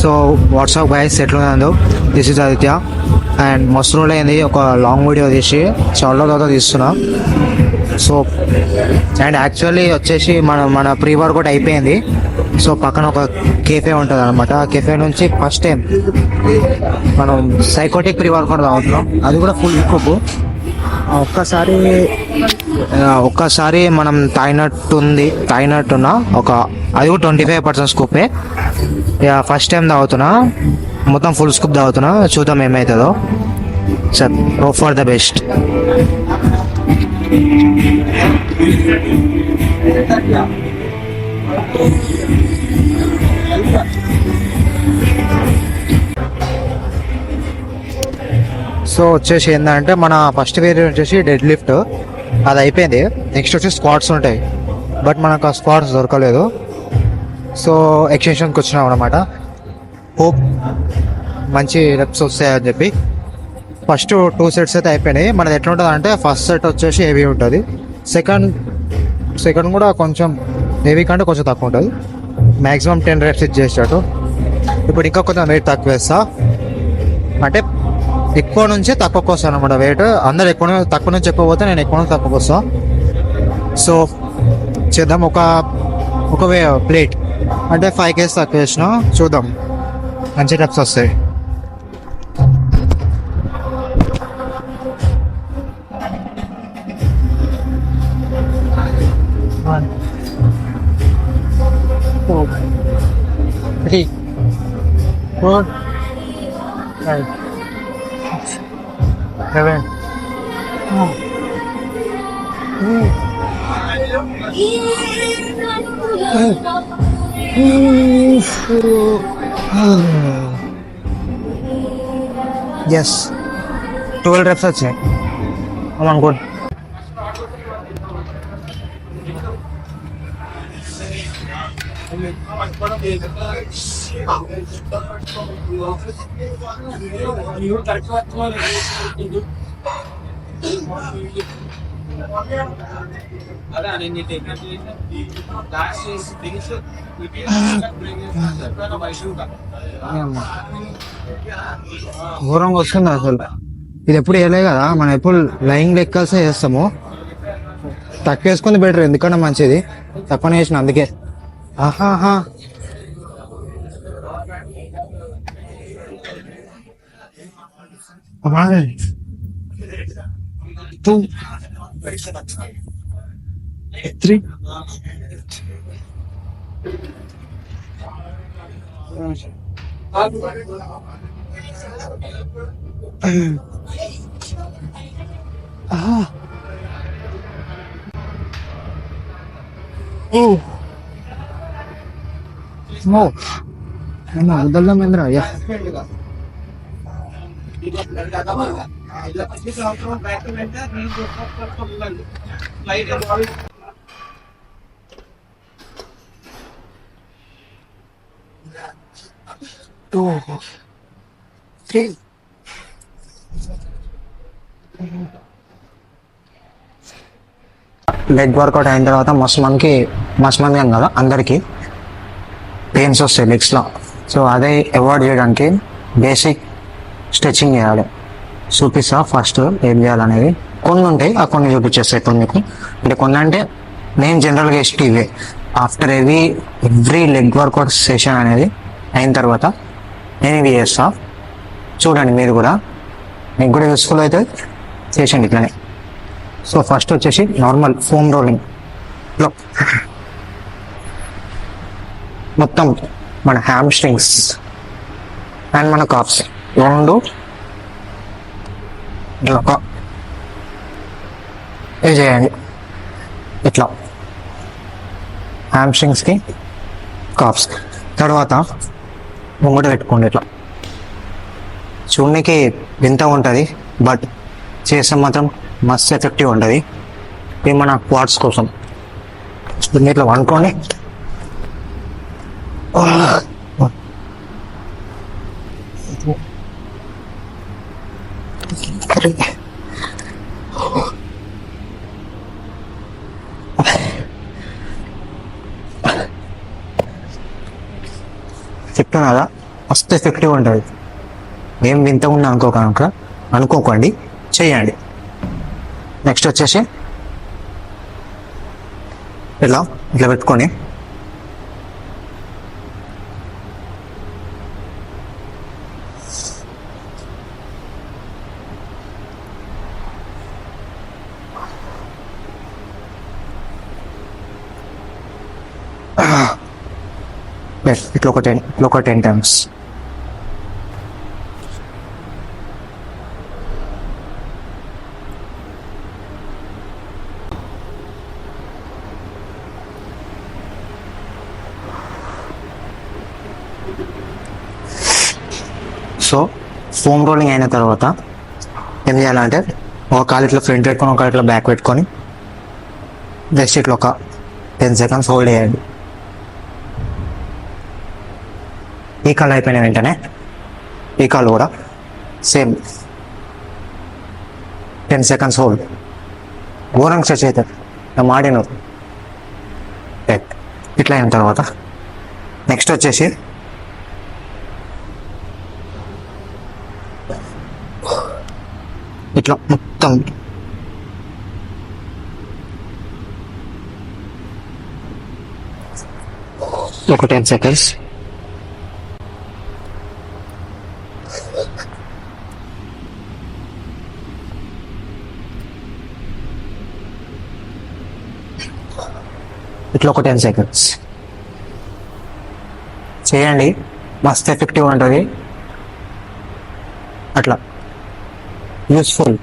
So WhatsApp guys ఎట్లుందో, this is Aditya. And మస్తు రోజులు అయింది ఒక లాంగ్ వీడియో తీసి, చాలా తర్వాత తీస్తున్నా. సో అండ్ యాక్చువల్లీ వచ్చేసి మన ప్రీ వర్కౌట్ అయిపోయింది. సో పక్కన ఒక కేఫే ఉంటుంది అనమాట. ఆ కేఫే నుంచి ఫస్ట్ టైం మనం సైకోటిక్ ప్రీ వర్కౌట్ తాగుతున్నాం, అది కూడా ఫుల్ ఇంకొక ఒక్కసారి మనం తాగినట్టున్నా ఒక అది కూడా 25% స్కూపే. ఫస్ట్ టైం తాగుతున్నా, మొత్తం ఫుల్ స్కూప్ తాగుతున్నా. చూద్దాం ఏమవుతుందో. Sir hope for the best. So వచ్చేసి ఏంటంటే మన ఫస్ట్ వేరియట్ వచ్చేసి డెడ్ లిఫ్ట్, అది అయిపోయింది. నెక్స్ట్ వచ్చి స్క్వాట్స్ ఉంటాయి, బట్ మనకు ఆ స్క్వాట్స్ దొరకలేదు. సో ఎక్స్టెన్షన్కి వచ్చినాం అనమాట. హోప్ మంచి రెప్స్ వస్తాయని చెప్పి ఫస్ట్ 2 సెట్స్ అయితే అయిపోయినాయి. మనది ఎట్లా ఉంటుంది అంటే, ఫస్ట్ సెట్ వచ్చేసి హెవీ ఉంటుంది, సెకండ్ కూడా కొంచెం హెవీ కంటే కొంచెం తక్కువ ఉంటుంది. మ్యాక్సిమం 10 రెప్స్ ఇచ్చేసాడు. ఇప్పుడు ఇంకా కొంచెం వెయిట్ తక్కువ వేస్తా, అంటే ఎక్కువ నుంచి తక్కువకి వస్తాను అనమాట వెయిట్. అందరు తక్కువ నుంచి ఎక్కువ పోతే నేను ఎక్కువ నుంచి తక్కువకి వస్తా. సో చేద్దాం. ఒక ప్లేట్ అంటే 5 kgs తక్కువ వేసిన, చూద్దాం మంచి రెప్స్ వస్తాయి. Three, 4, 5, 7. Yes, 12 reps వచ్చాయి. Come on, good. ఘోరంగా వస్తుంది అసలు. ఇది ఎప్పుడు వేయలే కదా, మనం ఎప్పుడు లైన్ లెక్కల్సే చేస్తాము. తక్కువ వేసుకుంది బెటర్, ఎందుకన్నా మంచిది. తక్కువనే వేసిన అందుకే. ఆహాహా, టూ 3 వదలదాం ఏంద్రా. అయ్యా టూ 3 లెగ్ వర్కౌట్ అయిన తర్వాత మస్తు మంది అని కదా, అందరికీ పెయిన్స్ వస్తాయి లెగ్స్లో. సో అదే అవాయిడ్ చేయడానికి బేసిక్ స్ట్రెచ్చింగ్ చేయాలి. చూపిస్తా ఫస్ట్ ఏం చేయాలనేది. కొన్ని ఉంటాయి, ఆ కొన్ని చూపించేస్తాయి కొన్నికి. అంటే కొన్ని అంటే నేను జనరల్గా ఇవే after every leg work out session అనేది అయిన తర్వాత నేను ఇవి చేస్తా. చూడండి మీరు కూడా, మీకు కూడా యూస్ఫుల్ అవుతుంది, చేసండి ఇట్లనే. సో ఫస్ట్ వచ్చేసి నార్మల్ ఫోమ్ రోలింగ్ లో మొత్తం మన హ్యామ్ స్ట్రింగ్స్ అండ్ మన కాప్స్ రెండు ఇది చేయండి. ఇట్లా హ్యామ్ స్ట్రింగ్స్కి కాప్స్. తర్వాత ముంగట పెట్టుకోండి. ఇట్లా చూడడానికి వింత ఉంటుంది, బట్ చేస్తే మాత్రం మస్తు ఎఫెక్టివ్ ఉంటుంది. ఇది మన క్వాడ్స్ కోసం. ఇట్లా వండుకోండి. చెప్తున్నా కదా, మస్తు ఎఫెక్టివ్ ఉంటుంది. ఏం వింత ఉన్నా అనుకోకండి, చేయండి. నెక్స్ట్ వచ్చేసి ఇలా ఇట్లా పెట్టుకొని ఇట్లా ఒక 10 టైమ్స్. సో ఫోమ్ రోలింగ్ అయిన తర్వాత ఏం చేయాలంటే ఒక కాలు ఇట్లా ఫ్రంట్ పెట్టుకొని ఒక కాలు ఇట్లా బ్యాక్ పెట్టుకొని జస్ట్ ఇట్లా ఒక 10 సెకండ్స్ హోల్డ్ చేయండి. ఈ కాలు అయిపోయిన వెంటనే ఈ కాలు కూడా సేమ్ 10 సెకండ్స్ హోల్డ్. ఘోరంగా స్ట్రెచ్ అవుతుంది. నా మాడిన ఇట్లా అయిన తర్వాత నెక్స్ట్ వచ్చేసి ఇట్లా మొత్తం ఒక 10 సెకండ్స్. ఇట్లా ఒక 10 సెకండ్స్ చేయండి. మస్తు ఎఫెక్టివ్ ఉంటుంది. అట్లా యూస్ఫుల్.